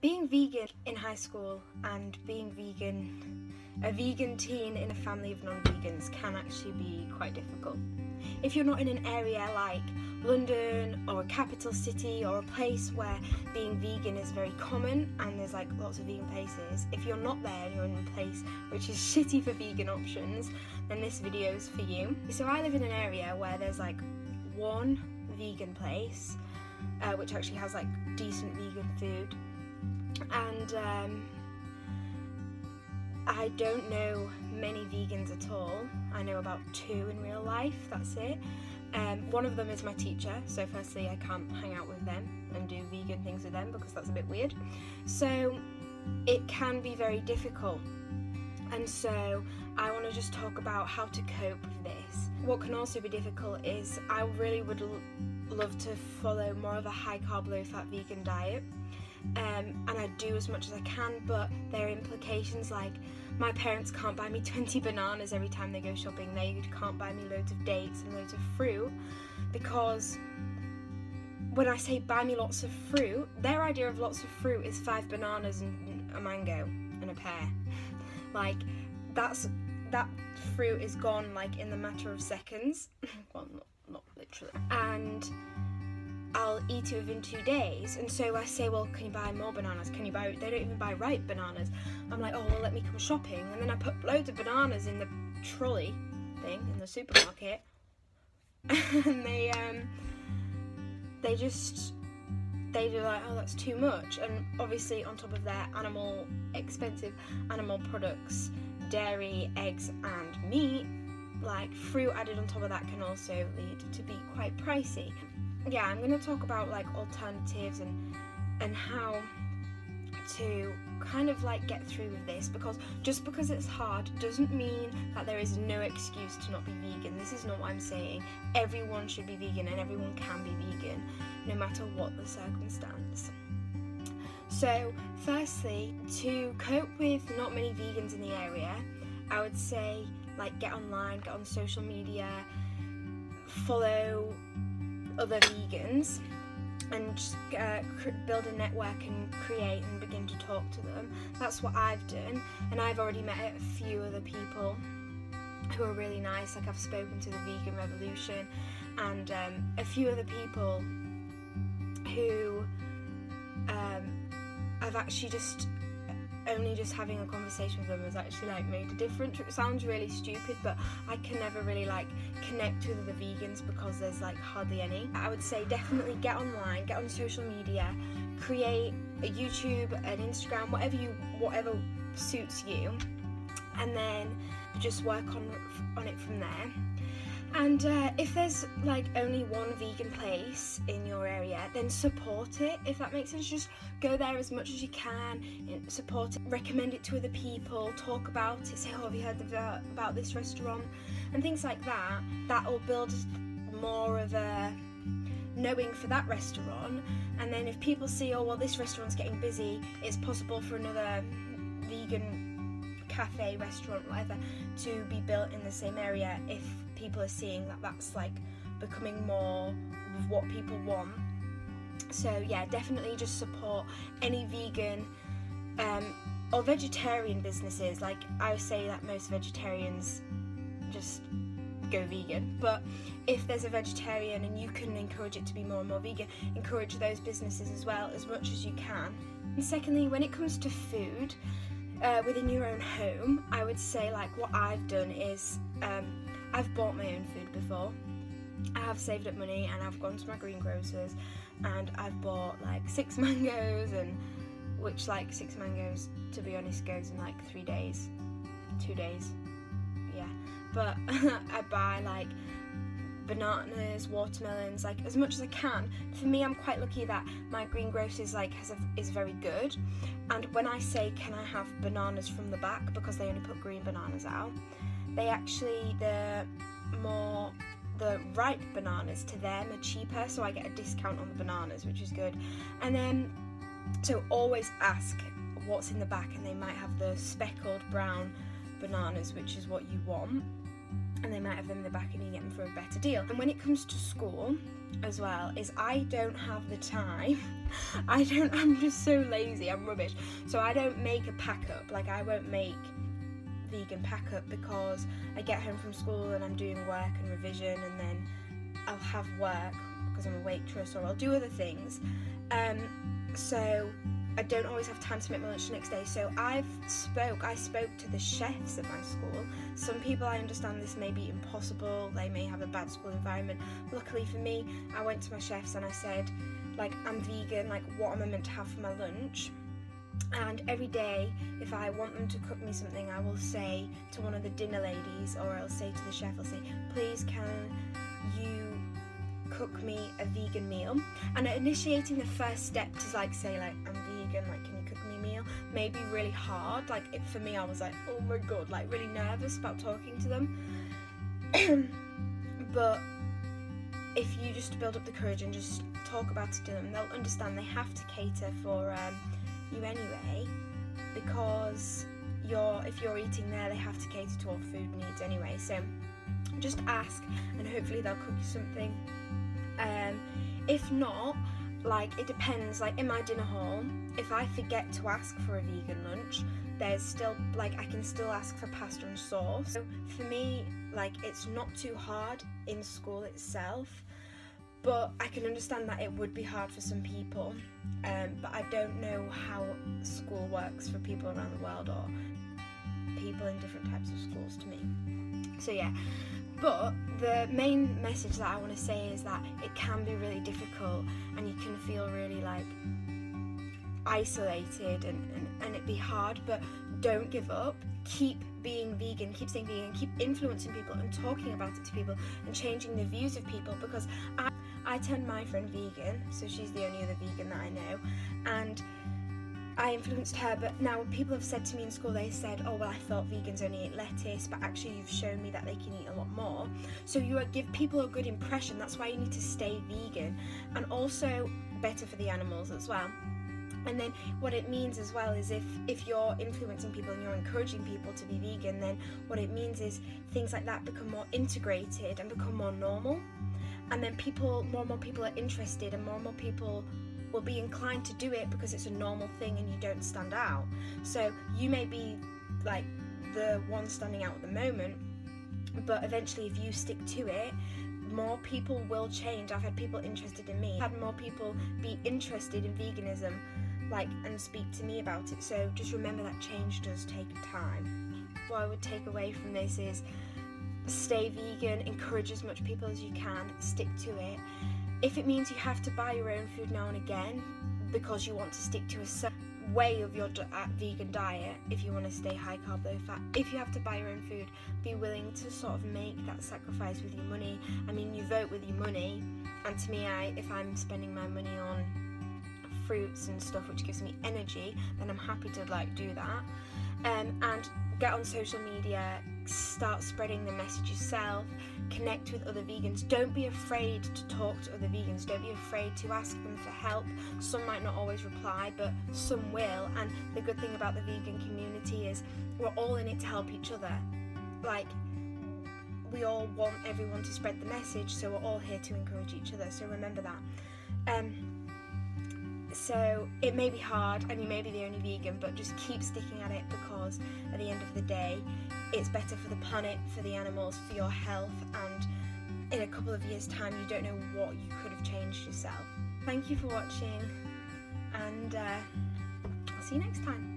Being vegan in high school and being a vegan teen in a family of non-vegans can actually be quite difficult. If you're not in an area like London or a capital city or a place where being vegan is very common and there's like lots of vegan places, if you're not there and you're in a place which is shitty for vegan options, then this video is for you. So I live in an area where there's like one vegan place which actually has like decent vegan food, and I don't know many vegans at all. I know about 2 in real life, that's it. One of them is my teacher, so firstly I can't hang out with them and do vegan things with them because that's a bit weird. So it can be very difficult, and so I want to just talk about how to cope with this. What can also be difficult is I really would love to follow more of a high carb, low fat vegan diet. And I do as much as I can, but there are implications like my parents can't buy me 20 bananas every time they go shopping. They can't buy me loads of dates and loads of fruit, because when I say buy me lots of fruit, their idea of lots of fruit is 5 bananas and a mango and a pear. Like that fruit is gone like in the matter of seconds. Well, not literally. And I'll eat it within 2 days, and so I say, well, can you buy more bananas? Can you buy? They don't even buy ripe bananas. I'm like, oh well, let me come shopping, and then I put loads of bananas in the trolley thing in the supermarket, and they do like, oh, that's too much. And obviously on top of their expensive animal products, dairy, eggs and meat, like fruit added on top of that can also lead to be quite pricey. Yeah, I'm going to talk about like alternatives and how to kind of like get through with this, because just because it's hard doesn't mean that there is no excuse to not be vegan. This is not what I'm saying. Everyone should be vegan and everyone can be vegan no matter what the circumstance. So firstly, to cope with not many vegans in the area, I would say like get online, get on social media, follow other vegans, and just build a network and create and begin to talk to them. That's what I've done, and I've already met a few other people who are really nice. Like I've spoken to the Vegan Revolution and a few other people who I've actually just having a conversation with them has actually like made a difference. It sounds really stupid, but I can never really like connect with other vegans because there's like hardly any. I would say definitely get online, get on social media, create a YouTube, an Instagram, whatever suits you, and then just work on it from there. And if there's like only one vegan place in your area, then support it, if that makes sense. Just go there as much as you can, support it, recommend it to other people, talk about it, say, oh, have you heard about this restaurant, and things like that. That will build more of a knowing for that restaurant, and then if people see, oh well, this restaurant's getting busy, it's possible for another vegan cafe, restaurant, whatever, to be built in the same area if people are seeing that that's like becoming more of what people want. So yeah, definitely just support any vegan or vegetarian businesses. Like I would say that most vegetarians just go vegan, but if there's a vegetarian and you can encourage it to be more and more vegan, encourage those businesses as well as much as you can. And secondly, when it comes to food, within your own home, I would say like what I've done is I've bought my own food before. I have saved up money and I've gone to my greengrocers and I've bought like 6 mangoes, and which like 6 mangoes to be honest goes in like 3 days, 2 days, yeah. But I buy like bananas, watermelons, like as much as I can. For me, I'm quite lucky that my greengrocers like is very good, and when I say can I have bananas from the back, because they only put green bananas out, they actually the ripe bananas to them are cheaper, so I get a discount on the bananas, which is good. And then so always ask what's in the back, and they might have the speckled brown bananas, which is what you want. and they might have them in the back and you get them for a better deal. And when it comes to school as well, is I don't have the time. I'm just so lazy, I'm rubbish. So I don't make a pack up, like I won't make vegan pack up, because I get home from school and I'm doing work and revision, and then I'll have work because I'm a waitress, or I'll do other things. So I don't always have time to make my lunch the next day. So I spoke to the chefs at my school. Some people, I understand this may be impossible, they may have a bad school environment. Luckily for me, I went to my chefs and I said, like, I'm vegan, like what am I meant to have for my lunch? And every day, if I want them to cook me something, I will say to one of the dinner ladies, or I'll say to the chef, I'll say, please can you cook me a vegan meal? And initiating the first step to like say like, I'm vegan, like can you cook me a meal, may be really hard. Like for me, I was like, oh my god, like really nervous about talking to them. But if you just build up the courage and just talk about it to them, they'll understand. They have to cater for you anyway, because if you're eating there, they have to cater to all food needs anyway. So just ask, and hopefully they'll cook you something. If not, like it depends. Like in my dinner hall, if I forget to ask for a vegan lunch, there's still like I can still ask for pasta and sauce. So for me, like it's not too hard in school itself, but I can understand that it would be hard for some people. But I don't know how school works for people around the world, or people in different types of schools to me. So yeah, but the main message that I want to say is that it can be really difficult, and you can feel really like isolated, and it be hard, but don't give up. Keep being vegan, keep staying vegan, keep influencing people and talking about it to people and changing the views of people, because I turned my friend vegan, so she's the only other vegan that I know, and I influenced her. But now people have said to me in school, they said, oh well, I thought vegans only ate lettuce, but actually you've shown me that they can eat a lot more. So you give people a good impression. That's why you need to stay vegan, and also better for the animals as well. And then what it means as well is if you're influencing people and you're encouraging people to be vegan, then what it means is things like that become more integrated and become more normal. And then more and more people are interested, and more people will be inclined to do it because it's a normal thing and you don't stand out. So you may be like the one standing out at the moment, but eventually if you stick to it, more people will change. I've had people interested in me, I've had more people be interested in veganism, like, and speak to me about it. So just remember that change does take time. What I would take away from this is stay vegan, encourage as much people as you can, stick to it. If it means you have to buy your own food now and again because you want to stick to a certain way of your vegan diet, if you want to stay high carb low fat, if you have to buy your own food, be willing to sort of make that sacrifice with your money. I mean, you vote with your money, and to me, if I'm spending my money on fruits and stuff which gives me energy, then I'm happy to like do that. And get on social media, start spreading the message yourself, connect with other vegans. Don't be afraid to talk to other vegans, don't be afraid to ask them for help. Some might not always reply, but some will. And the good thing about the vegan community is we're all in it to help each other. Like, we all want everyone to spread the message, so we're all here to encourage each other, so remember that. So it may be hard and you may be the only vegan, but just keep sticking at it, because at the end of the day it's better for the planet, for the animals, for your health, and in a couple of years time you don't know what you could have changed yourself. Thank you for watching, and I'll see you next time.